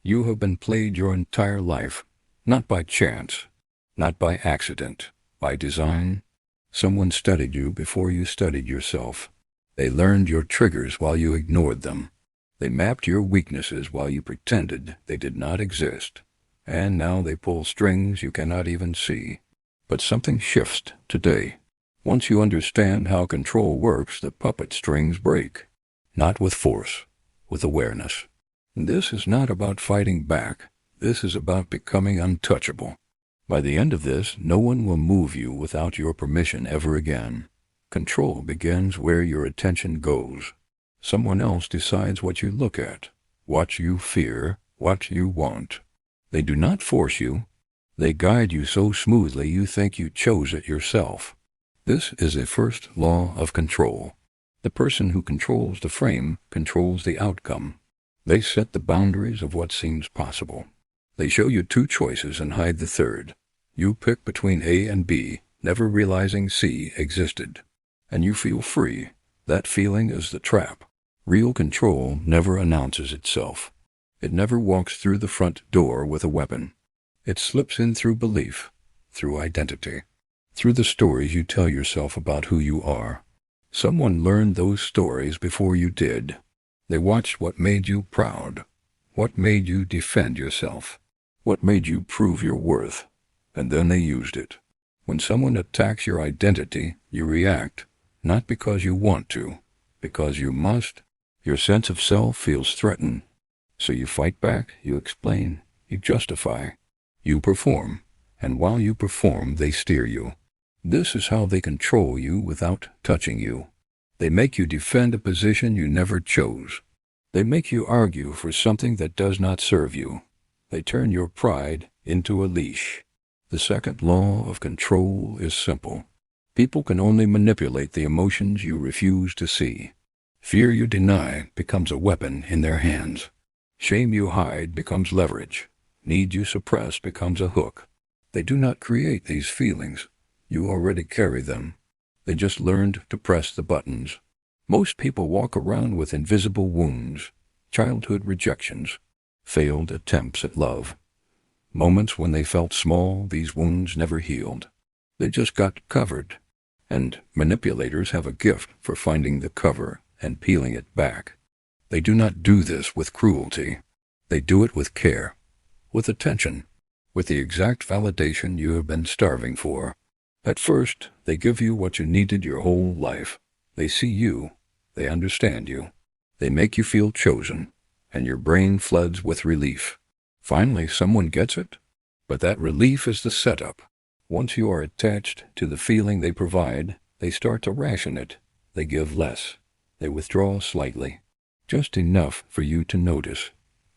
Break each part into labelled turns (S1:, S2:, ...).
S1: You have been played your entire life, not by chance, not by accident, by design. Someone studied you before you studied yourself. They learned your triggers while you ignored them. They mapped your weaknesses while you pretended they did not exist. And now they pull strings you cannot even see. But something shifts today. Once you understand how control works, the puppet strings break. Not with force, with awareness. This is not about fighting back. This is about becoming untouchable. By the end of this, no one will move you without your permission ever again. Control begins where your attention goes. Someone else decides what you look at, what you fear, what you want. They do not force you. They guide you so smoothly you think you chose it yourself. This is a first law of control. The person who controls the frame controls the outcome. They set the boundaries of what seems possible. They show you two choices and hide the third. You pick between A and B, never realizing C existed. And you feel free. That feeling is the trap. Real control never announces itself. It never walks through the front door with a weapon. It slips in through belief, through identity, through the stories you tell yourself about who you are. Someone learned those stories before you did. They watched what made you proud, what made you defend yourself, what made you prove your worth, and then they used it. When someone attacks your identity, you react, not because you want to, because you must. Your sense of self feels threatened. So you fight back, you explain, you justify, you perform, and while you perform, they steer you. This is how they control you without touching you. They make you defend a position you never chose. They make you argue for something that does not serve you. They turn your pride into a leash. The second law of control is simple. People can only manipulate the emotions you refuse to see. Fear you deny becomes a weapon in their hands. Shame you hide becomes leverage. Need you suppress becomes a hook. They do not create these feelings. You already carry them. They just learned to press the buttons. Most people walk around with invisible wounds, childhood rejections, failed attempts at love. Moments when they felt small, these wounds never healed. They just got covered. And manipulators have a gift for finding the cover and peeling it back. They do not do this with cruelty. They do it with care, with attention, with the exact validation you have been starving for. At first, they give you what you needed your whole life. They see you. They understand you. They make you feel chosen, and your brain floods with relief. Finally, someone gets it, but that relief is the setup. Once you are attached to the feeling they provide, they start to ration it. They give less. They withdraw slightly. Just enough for you to notice.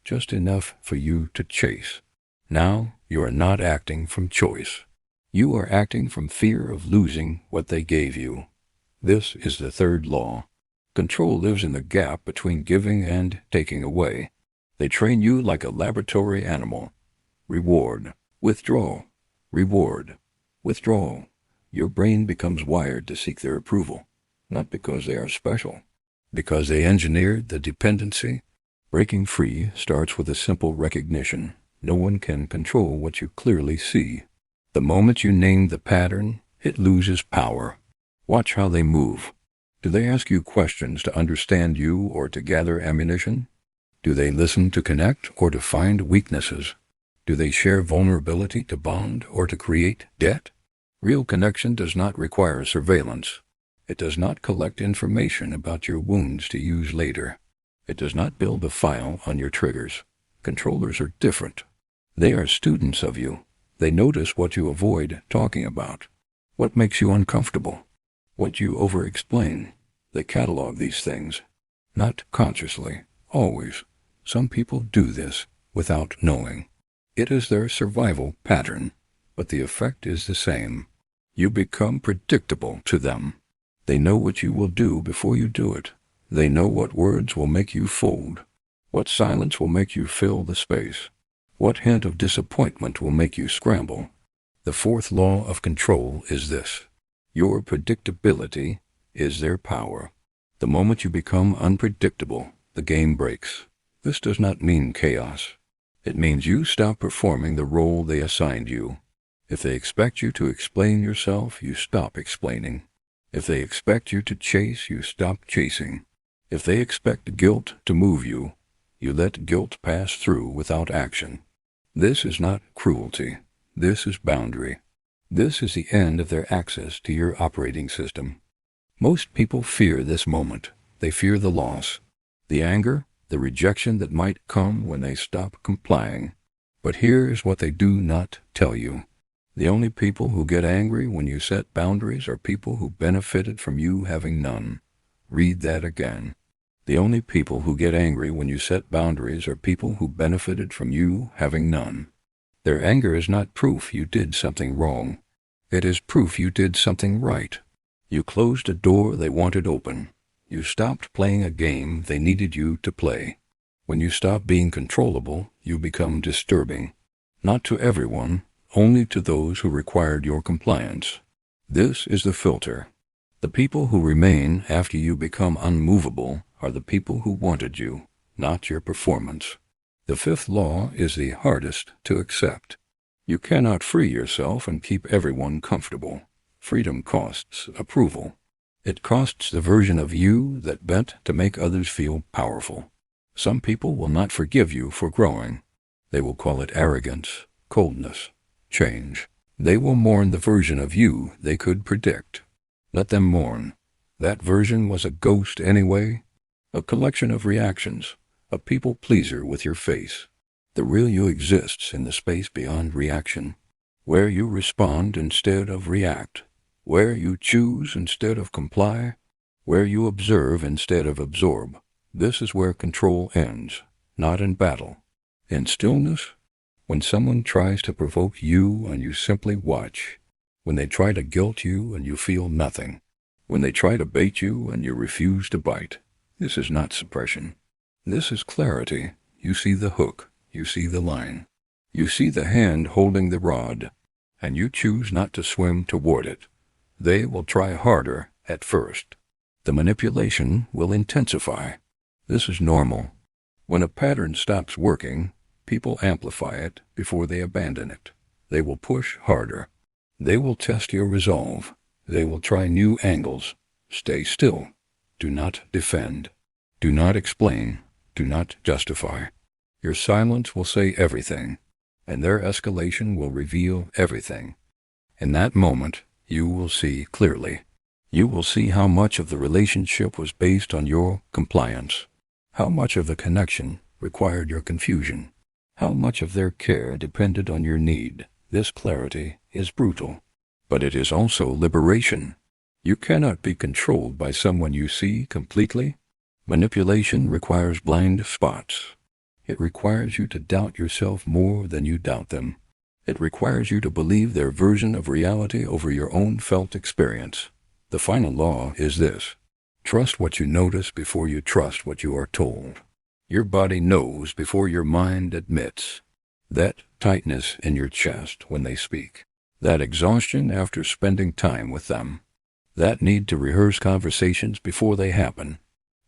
S1: Just enough for you to chase. Now, you are not acting from choice. You are acting from fear of losing what they gave you. This is the third law. Control lives in the gap between giving and taking away. They train you like a laboratory animal. Reward, withdrawal, reward, withdrawal. Your brain becomes wired to seek their approval, not because they are special, because they engineered the dependency. Breaking free starts with a simple recognition. No one can control what you clearly see. The moment you name the pattern, it loses power. Watch how they move. Do they ask you questions to understand you or to gather ammunition? Do they listen to connect or to find weaknesses? Do they share vulnerability to bond or to create debt? Real connection does not require surveillance. It does not collect information about your wounds to use later. It does not build a file on your triggers. Controllers are different. They are students of you. They notice what you avoid talking about, what makes you uncomfortable, what you over-explain. They catalog these things, not consciously, always. Some people do this without knowing. It is their survival pattern, but the effect is the same. You become predictable to them. They know what you will do before you do it. They know what words will make you fold, what silence will make you fill the space, what hint of disappointment will make you scramble. The fourth law of control is this. Your predictability is their power. The moment you become unpredictable, the game breaks. This does not mean chaos. It means you stop performing the role they assigned you. If they expect you to explain yourself, you stop explaining. If they expect you to chase, you stop chasing. If they expect guilt to move you, you let guilt pass through without action. This is not cruelty. This is boundary. This is the end of their access to your operating system. Most people fear this moment. They fear the loss, the anger, the rejection that might come when they stop complying. But here is what they do not tell you. The only people who get angry when you set boundaries are people who benefited from you having none. Read that again. The only people who get angry when you set boundaries are people who benefited from you having none. Their anger is not proof you did something wrong. It is proof you did something right. You closed a door they wanted open. You stopped playing a game they needed you to play. When you stop being controllable, you become disturbing. Not to everyone, only to those who required your compliance. This is the filter. The people who remain after you become unmovable are the people who wanted you, not your performance. The fifth law is the hardest to accept. You cannot free yourself and keep everyone comfortable. Freedom costs approval. It costs the version of you that bent to make others feel powerful. Some people will not forgive you for growing. They will call it arrogance, coldness, change. They will mourn the version of you they could predict. Let them mourn. That version was a ghost anyway, a collection of reactions, a people-pleaser with your face. The real you exists in the space beyond reaction, where you respond instead of react, where you choose instead of comply, where you observe instead of absorb. This is where control ends, not in battle. In stillness, when someone tries to provoke you and you simply watch, when they try to guilt you and you feel nothing, when they try to bait you and you refuse to bite. This is not suppression. This is clarity. You see the hook. You see the line. You see the hand holding the rod, and you choose not to swim toward it. They will try harder at first. The manipulation will intensify. This is normal. When a pattern stops working, people amplify it before they abandon it. They will push harder. They will test your resolve. They will try new angles. Stay still. Do not defend. Do not explain. Do not justify. Your silence will say everything, and their escalation will reveal everything. In that moment, you will see clearly. You will see how much of the relationship was based on your compliance, how much of the connection required your confusion, how much of their care depended on your need. This clarity is brutal, but it is also liberation. You cannot be controlled by someone you see completely. Manipulation requires blind spots. It requires you to doubt yourself more than you doubt them. It requires you to believe their version of reality over your own felt experience. The final law is this: trust what you notice before you trust what you are told. Your body knows before your mind admits. That tightness in your chest when they speak, that exhaustion after spending time with them, that need to rehearse conversations before they happen,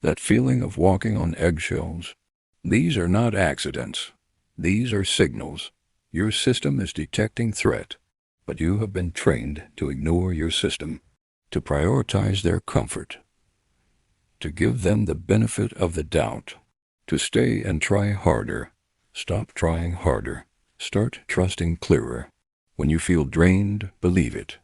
S1: that feeling of walking on eggshells. These are not accidents. These are signals. Your system is detecting threat, but you have been trained to ignore your system, to prioritize their comfort, to give them the benefit of the doubt, to stay and try harder. Stop trying harder. Start trusting clearer. When you feel drained, believe it.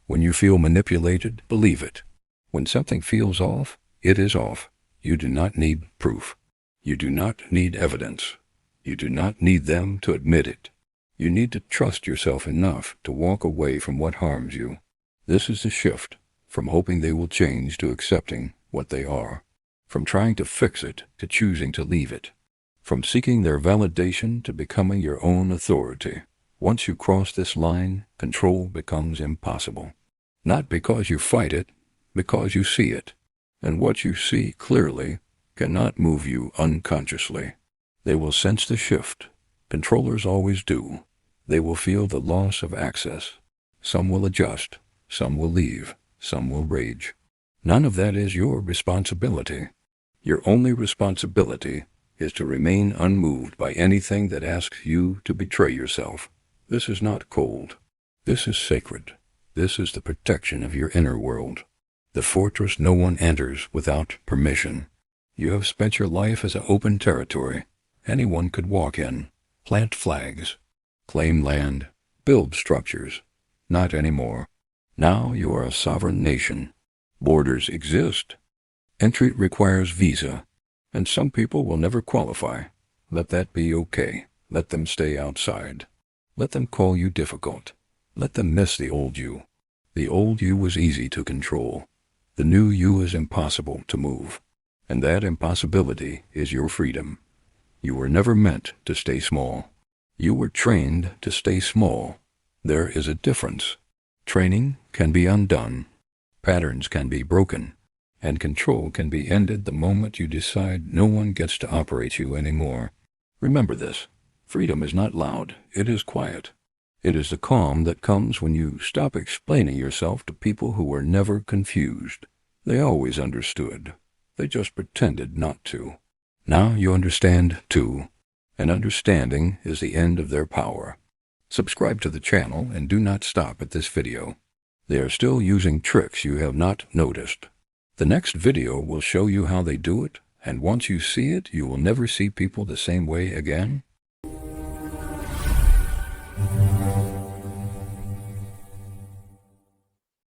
S1: When you feel manipulated, believe it. When something feels off, it is off. You do not need proof. You do not need evidence. You do not need them to admit it. You need to trust yourself enough to walk away from what harms you. This is the shift from hoping they will change to accepting what they are, from trying to fix it to choosing to leave it, from seeking their validation to becoming your own authority. Once you cross this line, control becomes impossible. Not because you fight it, because you see it. And what you see clearly cannot move you unconsciously. They will sense the shift. Controllers always do. They will feel the loss of access. Some will adjust. Some will leave. Some will rage. None of that is your responsibility. Your only responsibility is to remain unmoved by anything that asks you to betray yourself. This is not cold. This is sacred. This is the protection of your inner world. The fortress no one enters without permission. You have spent your life as an open territory. Anyone could walk in, plant flags, claim land, build structures. Not anymore. Now you are a sovereign nation. Borders exist. Entry requires visa, and some people will never qualify. Let that be okay. Let them stay outside. Let them call you difficult. Let them miss the old you. The old you was easy to control. The new you is impossible to move. And that impossibility is your freedom. You were never meant to stay small. You were trained to stay small. There is a difference. Training can be undone. Patterns can be broken. And control can be ended the moment you decide no one gets to operate you anymore. Remember this. Freedom is not loud. It is quiet. It is the calm that comes when you stop explaining yourself to people who were never confused. They always understood. They just pretended not to. Now you understand, too. And understanding is the end of their power. Subscribe to the channel and do not stop at this video. They are still using tricks you have not noticed. The next video will show you how they do it, and once you see it, you will never see people the same way again.